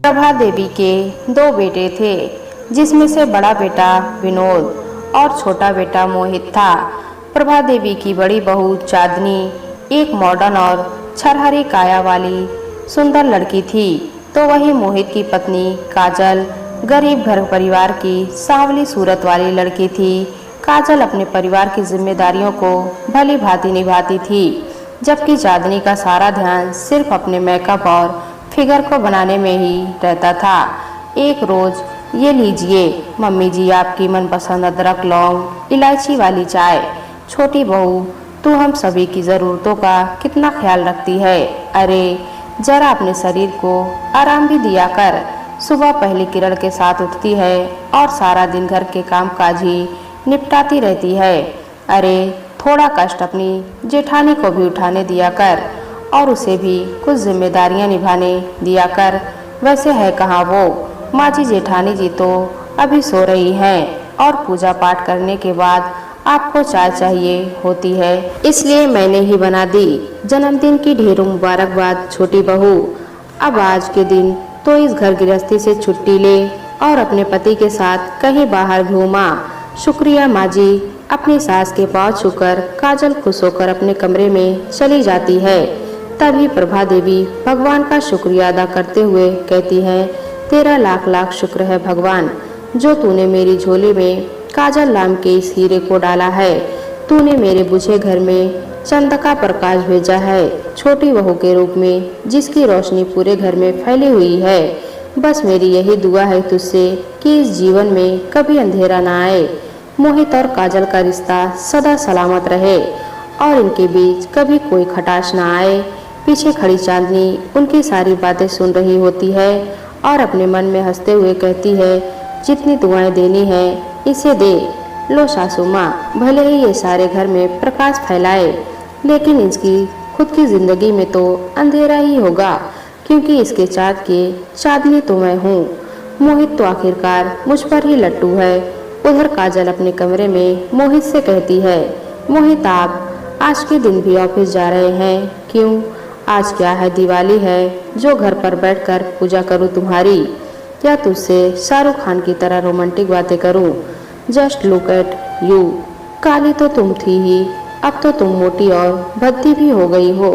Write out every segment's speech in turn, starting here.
प्रभा देवी के दो बेटे थे, जिसमें से बड़ा बेटा विनोद और छोटा बेटा मोहित था। प्रभा देवी की बड़ी बहू चांदनी एक मॉडर्न और छरहरी काया वाली सुंदर लड़की थी, तो वही मोहित की पत्नी काजल गरीब घर परिवार की सांवली सूरत वाली लड़की थी। काजल अपने परिवार की जिम्मेदारियों को भली भांति निभाती थी, जबकि चांदनी का सारा ध्यान सिर्फ अपने मेकअप और फिगर को बनाने में ही रहता था। एक रोज, ये लीजिए मम्मी जी आपकी मनपसंद अदरक लौंग इलायची वाली चाय। छोटी बहू, तू हम सभी की ज़रूरतों का कितना ख्याल रखती है। अरे जरा अपने शरीर को आराम भी दिया कर। सुबह पहली किरण के साथ उठती है और सारा दिन घर के काम काज ही निपटाती रहती है। अरे थोड़ा कष्ट अपनी जेठानी को भी उठाने दिया कर और उसे भी कुछ जिम्मेदारियां निभाने दिया कर। वैसे है कहाँ वो, माँ जी जेठानी जी तो अभी सो रही हैं और पूजा पाठ करने के बाद आपको चाय चाहिए होती है, इसलिए मैंने ही बना दी। जन्मदिन की ढेरों मुबारकबाद छोटी बहू। अब आज के दिन तो इस घर गृहस्थी से छुट्टी ले और अपने पति के साथ कहीं बाहर घूमा। शुक्रिया माँ जी। अपनी सास के पाँव छूकर काजल खुश होकर अपने कमरे में चली जाती है। तभी प्रभा देवी भगवान का शुक्रिया अदा करते हुए कहती है, तेरा लाख लाख शुक्र है भगवान, जो तूने मेरी झोली में काजल नाम के इस हीरे को डाला है। तूने मेरे बुझे घर में चंद का प्रकाश भेजा है, छोटी बहू के रूप में, जिसकी रोशनी पूरे घर में फैली हुई है। बस मेरी यही दुआ है तुझसे कि इस जीवन में कभी अंधेरा ना आए। मोहित और काजल का रिश्ता सदा सलामत रहे और इनके बीच कभी कोई खटाश ना आए। पीछे खड़ी चांदनी उनकी सारी बातें सुन रही होती है और अपने मन में हंसते हुए कहती है, जितनी दुआएं देनी है इसे दे। लो सासू माँ, भले ही ये सारे घर में प्रकाश फैलाए, लेकिन इसकी खुद की जिंदगी में तो अंधेरा ही होगा, क्योंकि इसके चाँद के चांदनी तो मैं हूँ। मोहित तो आखिरकार मुझ पर ही लट्टू है। उधर काजल अपने कमरे में मोहित से कहती है, मोहित आप आज के दिन भी ऑफिस जा रहे हैं क्यों? आज क्या है, दिवाली है जो घर पर बैठकर पूजा करूं तुम्हारी, या तुझसे शाहरुख खान की तरह रोमांटिक बातें करूं? Just look at you. काली तो तुम थी ही, अब तो तुम मोटी और भद्दी भी हो गई हो।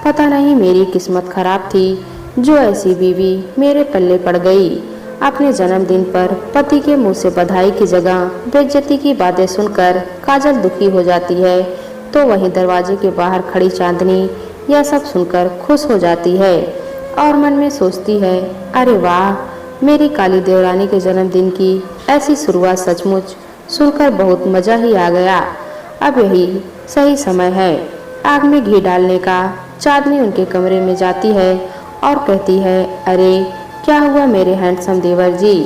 पता नहीं मेरी किस्मत खराब थी जो ऐसी बीवी मेरे पल्ले पड़ गई। अपने जन्मदिन पर पति के मुंह से बधाई की जगह बेइज्जती की बातें सुनकर काजल दुखी हो जाती है, तो वहीं दरवाजे के बाहर खड़ी चांदनी यह सब सुनकर खुश हो जाती है और मन में सोचती है, अरे वाह, मेरी काली देवरानी के जन्मदिन की ऐसी शुरुआत सचमुच सुनकर बहुत मजा ही आ गया। अब यही सही समय है आग में घी डालने का। चांदनी उनके कमरे में जाती है और कहती है, अरे क्या हुआ मेरे हैंडसम देवर जी,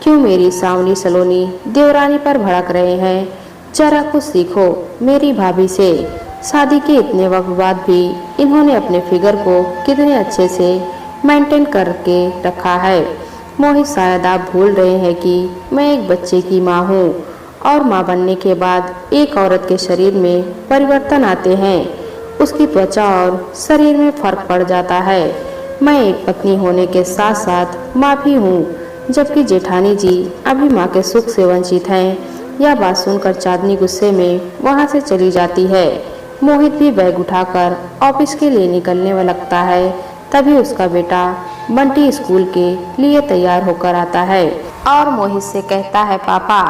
क्यों मेरी सांवली सलोनी देवरानी पर भड़क रहे हैं? जरा कुछ सीखो मेरी भाभी से। शादी के इतने वक्त बाद भी इन्होंने अपने फिगर को कितने अच्छे से मेंटेन करके रखा है। मोहित, शायद आप भूल रहे हैं कि मैं एक बच्चे की माँ हूँ और माँ बनने के बाद एक औरत के शरीर में परिवर्तन आते हैं, उसकी त्वचा और शरीर में फर्क पड़ जाता है। मैं एक पत्नी होने के साथ साथ माँ भी हूँ, जबकि जेठानी जी अभी माँ के सुख से वंचित हैं। यह बात सुनकर चांदनी गुस्से में वहाँ से चली जाती है। मोहित भी बैग उठाकर ऑफिस के लिए निकलने में लगता है। तभी उसका बेटा बंटी स्कूल के लिए तैयार होकर आता है और मोहित से कहता है, पापा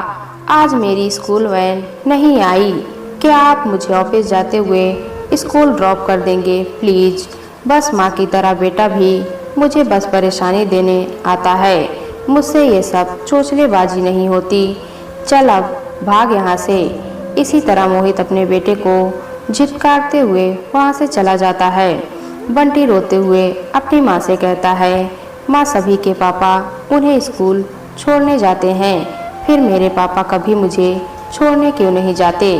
आज मेरी स्कूल वैन नहीं आई, क्या आप मुझे ऑफिस जाते हुए स्कूल ड्रॉप कर देंगे प्लीज? बस माँ की तरह बेटा भी मुझे बस परेशानी देने आता है, मुझसे ये सब चोचलेबाजी नहीं होती। चल अब भाग यहाँ से। इसी तरह मोहित अपने बेटे को झिटकारते हुए वहाँ से चला जाता है। बंटी रोते हुए अपनी माँ से कहता है, माँ सभी के पापा उन्हें स्कूल छोड़ने जाते हैं, फिर मेरे पापा कभी मुझे छोड़ने क्यों नहीं जाते,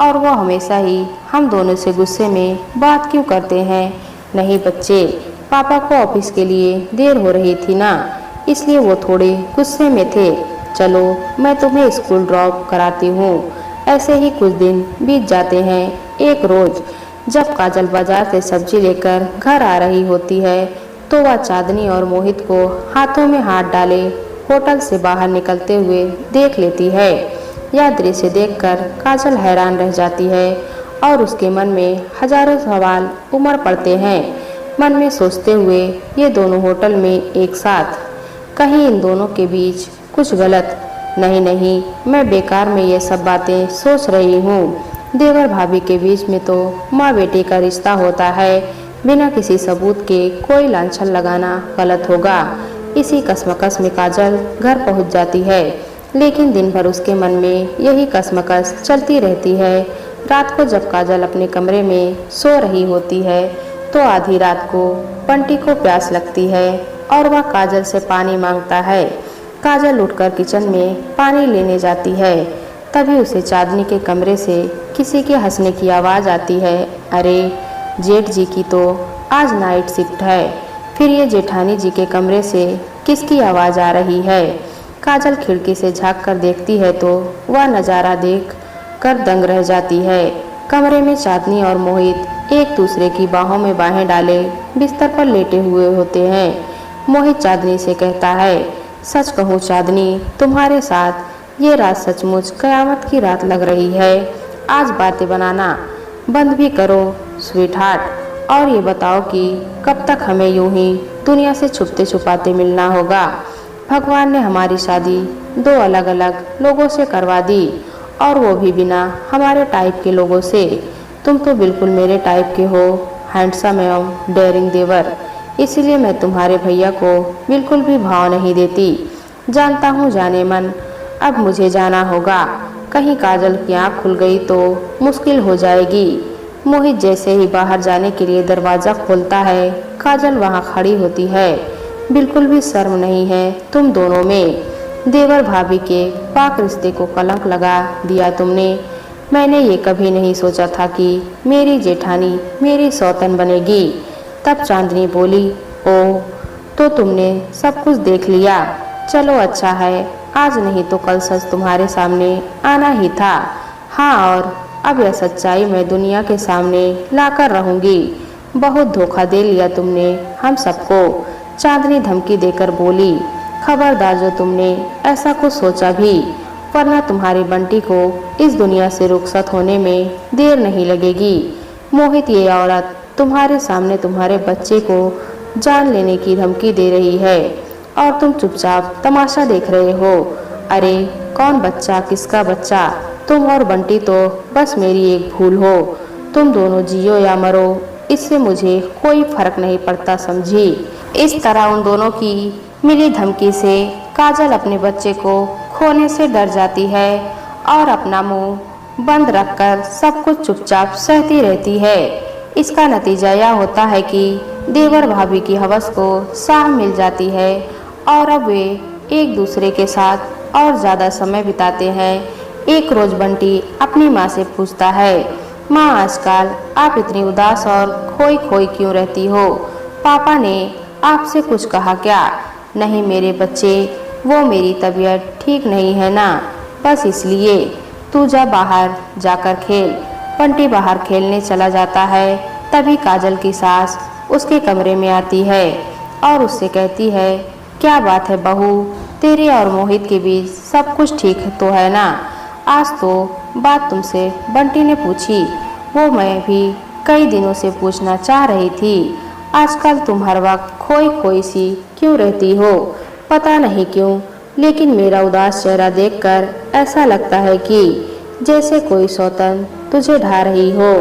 और वो हमेशा ही हम दोनों से गुस्से में बात क्यों करते हैं? नहीं बच्चे, पापा को ऑफिस के लिए देर हो रही थी ना, इसलिए वो थोड़े गुस्से में थे। चलो मैं तुम्हें स्कूल ड्रॉप कराती हूँ। ऐसे ही कुछ दिन बीत जाते हैं। एक रोज जब काजल बाजार से सब्जी लेकर घर आ रही होती है, तो वह चांदनी और मोहित को हाथों में हाथ डाले होटल से बाहर निकलते हुए देख लेती है। यह दृश्य देखकर काजल हैरान रह जाती है और उसके मन में हजारों सवाल उमड़ पड़ते हैं। मन में सोचते हुए ये दोनों होटल में एक साथ, कहीं इन दोनों के बीच कुछ गलत। नहीं, मैं बेकार में ये सब बातें सोच रही हूँ। देवर भाभी के बीच में तो माँ बेटे का रिश्ता होता है, बिना किसी सबूत के कोई लांछन लगाना गलत होगा। इसी कश्मकश में काजल घर पहुँच जाती है, लेकिन दिन भर उसके मन में यही कश्मकश चलती रहती है। रात को जब काजल अपने कमरे में सो रही होती है तो आधी रात को बंटी को प्यास लगती है और वह काजल से पानी मांगता है। काजल उठकर किचन में पानी लेने जाती है, तभी उसे चांदनी के कमरे से किसी के हंसने की आवाज़ आती है। अरे, जेठ जी की तो आज नाइट शिफ्ट है। फिर ये जेठानी जी के कमरे से किसकी आवाज़ आ रही है? काजल खिड़की से झाँक कर देखती है तो वह नज़ारा देख कर दंग रह जाती है। कमरे में चांदनी और मोहित एक दूसरे की बाहों में बाहें डाले बिस्तर पर लेटे हुए होते हैं। मोहित चांदनी से कहता है, सच कहूँ चांदनी, तुम्हारे साथ ये रात सचमुच कयामत की रात लग रही है। आज बातें बनाना बंद भी करो स्वीट हार्ट, और ये बताओ कि कब तक हमें यूं ही दुनिया से छुपते छुपाते मिलना होगा। भगवान ने हमारी शादी दो अलग अलग लोगों से करवा दी, और वो भी बिना हमारे टाइप के लोगों से। तुम तो बिल्कुल मेरे टाइप के हो, हैंडसम एवं डेयरिंग देवर, इसलिए मैं तुम्हारे भैया को बिल्कुल भी भाव नहीं देती। जानता हूँ जाने मन, अब मुझे जाना होगा। कहीं काजल की आँख खुल गई तो मुश्किल हो जाएगी। मोहित जैसे ही बाहर जाने के लिए दरवाज़ा खोलता है, काजल वहाँ खड़ी होती है। बिल्कुल भी शर्म नहीं है तुम दोनों में। देवर भाभी के पाक रिश्ते को कलंक लगा दिया तुमने। मैंने ये कभी नहीं सोचा था कि मेरी जेठानी मेरी सौतन बनेगी। तब चांदनी बोली, ओह, तो तुमने सब कुछ देख लिया। चलो अच्छा है, आज नहीं तो कल सच तुम्हारे सामने आना ही था। हाँ, और अब यह सच्चाई मैं दुनिया के सामने लाकर रहूंगी। बहुत धोखा दे लिया तुमने हम सबको, चांदनी धमकी देकर बोली। खबरदार जो तुमने ऐसा कुछ सोचा भी, वरना तुम्हारी बंटी को इस दुनिया से रुखसत होने में देर नहीं लगेगी। मोहित, ये औरत तुम्हारे सामने तुम्हारे बच्चे को जान लेने की धमकी दे रही है और तुम चुपचाप तमाशा देख रहे हो। अरे, कौन बच्चा, किसका बच्चा? तुम और बंटी तो बस मेरी एक भूल हो। तुम दोनों जियो या मरो, इससे मुझे कोई फर्क नहीं पड़ता, समझी? इस तरह उन दोनों की मिली धमकी से काजल अपने बच्चे को खोने से डर जाती है और अपना मुंह बंद रखकर सब कुछ चुपचाप सहती रहती है। इसका नतीजा यह होता है कि देवर भाभी की हवस को साह मिल जाती है और अब वे एक दूसरे के साथ और ज़्यादा समय बिताते हैं। एक रोज बंटी अपनी माँ से पूछता है, माँ, आजकल आप इतनी उदास और खोई खोई क्यों रहती हो? पापा ने आपसे कुछ कहा क्या? नहीं मेरे बच्चे, वो मेरी तबीयत ठीक नहीं है ना, बस इसलिए। तू जा बाहर जाकर खेल। बंटी बाहर खेलने चला जाता है। तभी काजल की सास उसके कमरे में आती है और उससे कहती है, क्या बात है बहू, तेरे और मोहित के बीच सब कुछ ठीक तो है ना? आज तो बात तुमसे बंटी ने पूछी, वो मैं भी कई दिनों से पूछना चाह रही थी। आजकल तुम हर वक्त खोई खोई सी क्यों रहती हो? पता नहीं क्यों, लेकिन मेरा उदास चेहरा देखकर ऐसा लगता है कि जैसे कोई सौतन तुझे ढा रही हो।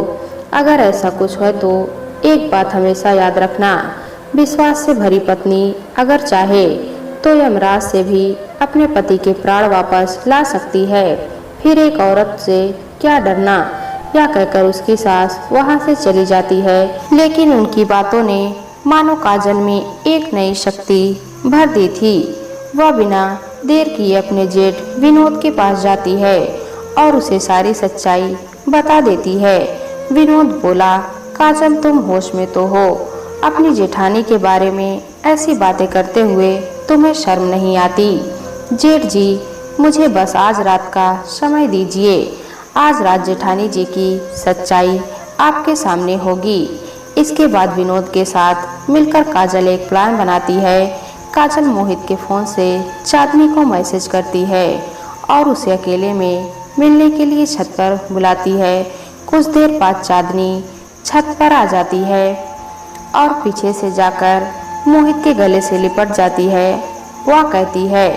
अगर ऐसा कुछ है तो एक बात हमेशा याद रखना, विश्वास से भरी पत्नी अगर चाहे तो यमराज से भी अपने पति के प्राण वापस ला सकती है। फिर एक औरत से क्या डरना? या कहकर उसकी सास वहां से चली जाती है। लेकिन उनकी बातों ने मानो काजल में एक नई शक्ति भर दी थी। वह बिना देर किए अपने जेठ विनोद के पास जाती है और उसे सारी सच्चाई बता देती है। विनोद बोला, काजल, तुम होश में तो हो? अपनी जेठानी के बारे में ऐसी बातें करते हुए तुम्हें शर्म नहीं आती? जेठ जी, मुझे बस आज रात का समय दीजिए। आज रात जेठानी जी की सच्चाई आपके सामने होगी। इसके बाद विनोद के साथ मिलकर काजल एक प्लान बनाती है। काजल मोहित के फ़ोन से चांदनी को मैसेज करती है और उसे अकेले में मिलने के लिए छत पर बुलाती है। कुछ देर बाद चांदनी छत पर आ जाती है और पीछे से जाकर मोहित के गले से लिपट जाती है। वह कहती है,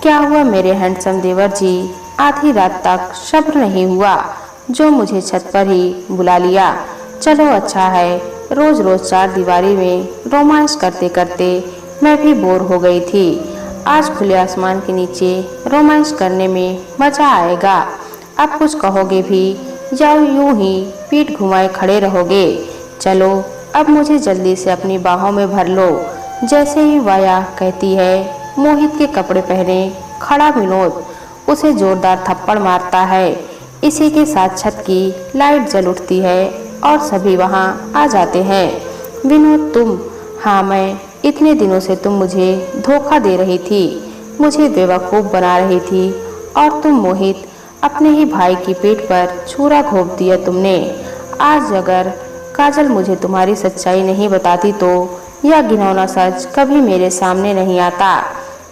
क्या हुआ मेरे हैंडसम देवर जी, आधी रात तक सब्र नहीं हुआ जो मुझे छत पर ही बुला लिया। चलो अच्छा है, रोज रोज चार दीवारी में रोमांस करते करते मैं भी बोर हो गई थी। आज खुले आसमान के नीचे रोमांस करने में मज़ा आएगा। अब कुछ कहोगे भी या यूं ही पीठ घुमाए खड़े रहोगे। चलो अब मुझे जल्दी से अपनी बाहों में भर लो। जैसे ही वाया कहती है, मोहित के कपड़े पहने खड़ा विनोद उसे जोरदार थप्पड़ मारता है। इसी के साथ छत की लाइट जल उठती है और सभी वहां आ जाते हैं। विनोद तुम, हाँ मैं, इतने दिनों से तुम मुझे धोखा दे रही थी, मुझे बेवकूफ़ बना रही थी और तुम मोहित अपने ही भाई की पीठ पर छुरा घोंप दिया तुमने। आज अगर काजल मुझे तुम्हारी सच्चाई नहीं बताती तो यह घिनौना सच कभी मेरे सामने नहीं आता।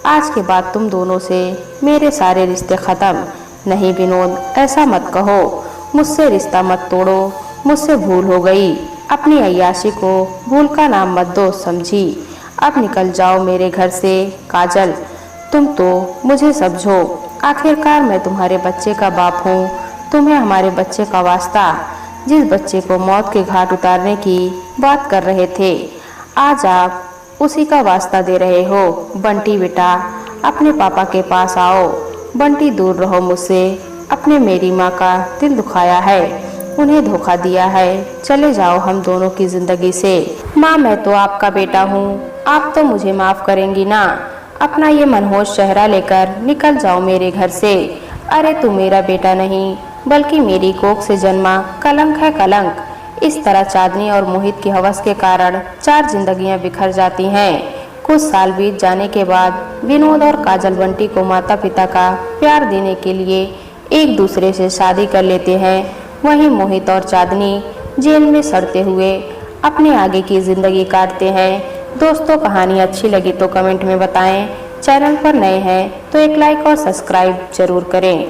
आज के बाद तुम दोनों से मेरे सारे रिश्ते ख़त्म। नहीं विनोद, ऐसा मत कहो, मुझसे रिश्ता मत तोड़ो, मुझसे भूल हो गई। अपनी अय्याशी को भूल का नाम मत दो समझी। अब निकल जाओ मेरे घर से। काजल तुम तो मुझे समझो, आखिरकार मैं तुम्हारे बच्चे का बाप हूँ। तुम्हें हमारे बच्चे का वास्ता, जिस बच्चे को मौत के घाट उतारने की बात कर रहे थे, आज आप उसी का वास्ता दे रहे हो। बंटी बेटा, अपने पापा के पास आओ। बंटी दूर रहो मुझसे, अपने मेरी माँ का दिल दुखाया है, उन्हें धोखा दिया है, चले जाओ हम दोनों की जिंदगी से। माँ मैं तो आपका बेटा हूँ, आप तो मुझे माफ़ करेंगी ना। अपना ये मनहोश चेहरा लेकर निकल जाओ मेरे घर से। अरे तू मेरा बेटा नहीं बल्कि मेरी कोख से जन्मा कलंक है कलंक। इस तरह चांदनी और मोहित की हवस के कारण चार जिंदगियां बिखर जाती हैं। कुछ साल बीत जाने के बाद विनोद और काजल बंटी को माता पिता का प्यार देने के लिए एक दूसरे से शादी कर लेते हैं। वहीं मोहित और चांदनी जेल में सड़ते हुए अपने आगे की जिंदगी काटते हैं। दोस्तों कहानी अच्छी लगी तो कमेंट में बताएं। चैनल पर नए हैं तो एक लाइक और सब्सक्राइब जरूर करें।